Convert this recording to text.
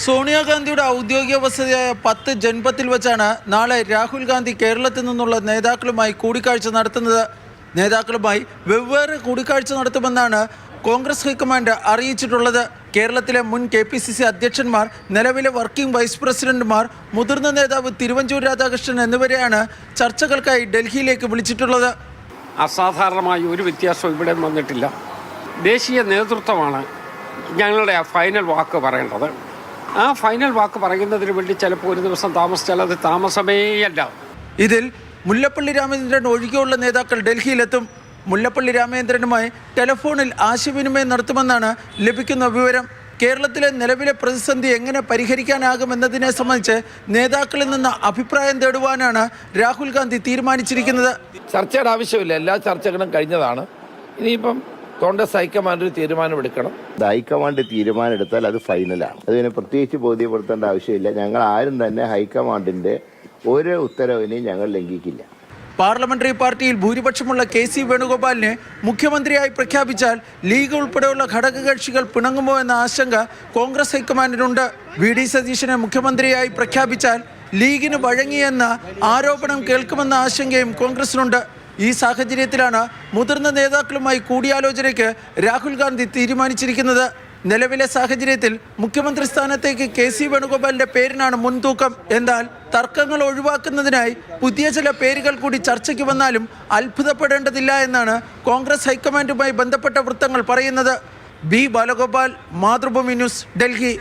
സോണിയാഗാന്ധിയുടെ ഔദ്യോഗിക വസതിയായ 10 ജൻപത്തിൽ വെച്ചാണ് നാളെ രാഹുൽ ഗാന്ധി കേരളത്തിൽ നിന്നുള്ള നേതാക്കളുമായി കൂടിക്കാഴ്ച നടത്തുന്നത്. നേതാക്കളുമായി വെവ്വേറെ കൂടിക്കാഴ്ച നടത്തുമെന്നാണ് കോൺഗ്രസ് ഹൈക്കമാൻഡ് അറിയിച്ചിട്ടുള്ളത്. കേരളത്തിലെ മുൻ KPCC അധ്യക്ഷന്മാർ, നിലവിലെ വർക്കിംഗ് വൈസ് പ്രസിഡന്റുമാർ, മുതിർന്ന നേതാവ് തിരുവഞ്ചൂർ രാധാകൃഷ്ണൻ എന്നിവരെയാണ് ചർച്ചകൾക്കായി ഡൽഹിയിലേക്ക് വിളിച്ചിട്ടുള്ളത്. അസാധാരണമായ ഒരു വ്യത്യാസവും ഇവിടെ വന്നിട്ടില്ല. ദേശീയ നേതൃത്വമാണ് ഞങ്ങളുടെ ഫൈനൽ വാക്ക് പറയേണ്ടത്. ആ ഫൈനൽ വാക്ക് പറയുന്നതിന് വേണ്ടി ചിലപ്പോൾ ഒരു ദിവസം താമസിച്ചാൽ അത് താമസമേയല്ല. ഇതിൽ മുല്ലപ്പള്ളി രാമചന്ദ്രൻ ഒഴികെയുള്ള നേതാക്കൾ ഡൽഹിയിലെത്തും. മുല്ലപ്പള്ളി രാമചന്ദ്രനുമായി ടെലിഫോണിൽ ആശയവിനിമയം നടത്തുമെന്നാണ് ലഭിക്കുന്ന വിവരം. കേരളത്തിലെ നിലവിലെ പ്രതിസന്ധി എങ്ങനെ പരിഹരിക്കാനാകുമെന്നതിനെ സംബന്ധിച്ച് നേതാക്കളിൽ നിന്ന് അഭിപ്രായം തേടുവാനാണ് രാഹുൽ ഗാന്ധി തീരുമാനിച്ചിരിക്കുന്നത്. ചർച്ചയുടെ ആവശ്യമില്ല, എല്ലാ ചർച്ചകളും കഴിഞ്ഞതാണ്. ഇനിയിപ്പം കോൺഗ്രസ് ഹൈക്കമാൻഡ് ഒരു തീരുമാനമെടുക്കണം. ഹൈക്കമാൻഡ് തീരുമാനമെടുത്താൽ അത് ഫൈനലാണ്. അതിന് പ്രത്യേകിച്ച് ബോധ്യപ്പെടുത്തേണ്ട ആവശ്യമില്ല. ഞങ്ങൾ ആരും തന്നെ ഹൈക്കമാൻഡിന്റെ ഒരു ഉത്തരവിനെയും ഞങ്ങൾ ലംഘിക്കില്ല. പാർലമെന്ററി പാർട്ടിയിൽ ഭൂരിപക്ഷമുള്ള KC വേണുഗോപാലിനെ മുഖ്യമന്ത്രിയായി പ്രഖ്യാപിച്ചാൽ ലീഗ് ഉൾപ്പെടെയുള്ള ഘടകകക്ഷികൾ പിണങ്ങുമോ എന്ന ആശങ്ക കോൺഗ്രസ് ഹൈക്കമാൻഡിനുണ്ട്. VD സതീശനെ മുഖ്യമന്ത്രിയായി പ്രഖ്യാപിച്ചാൽ ലീഗിന് വഴങ്ങിയെന്ന ആരോപണം കേൾക്കുമെന്ന ആശങ്കയും കോൺഗ്രസിനുണ്ട്. ഈ സാഹചര്യത്തിലാണ് മുതിർന്ന നേതാക്കളുമായി കൂടിയാലോചനയ്ക്ക് രാഹുൽ ഗാന്ധി തീരുമാനിച്ചിരിക്കുന്നത്. നിലവിലെ സാഹചര്യത്തിൽ മുഖ്യമന്ത്രി സ്ഥാനത്തേക്ക് KC വേണുഗോപാലിന്റെ പേരിനാണ് മുൻതൂക്കം. എന്നാൽ തർക്കങ്ങൾ ഒഴിവാക്കുന്നതിനായി പുതിയ ചില പേരുകൾ കൂടി ചർച്ചയ്ക്ക് വന്നാലും അത്ഭുതപ്പെടേണ്ടതില്ല എന്നാണ് കോൺഗ്രസ് ഹൈക്കമാൻഡുമായി ബന്ധപ്പെട്ട വൃത്തങ്ങൾ പറയുന്നത്. B. ബാലഗോപാൽ, മാതൃഭൂമി ന്യൂസ്, ഡൽഹി.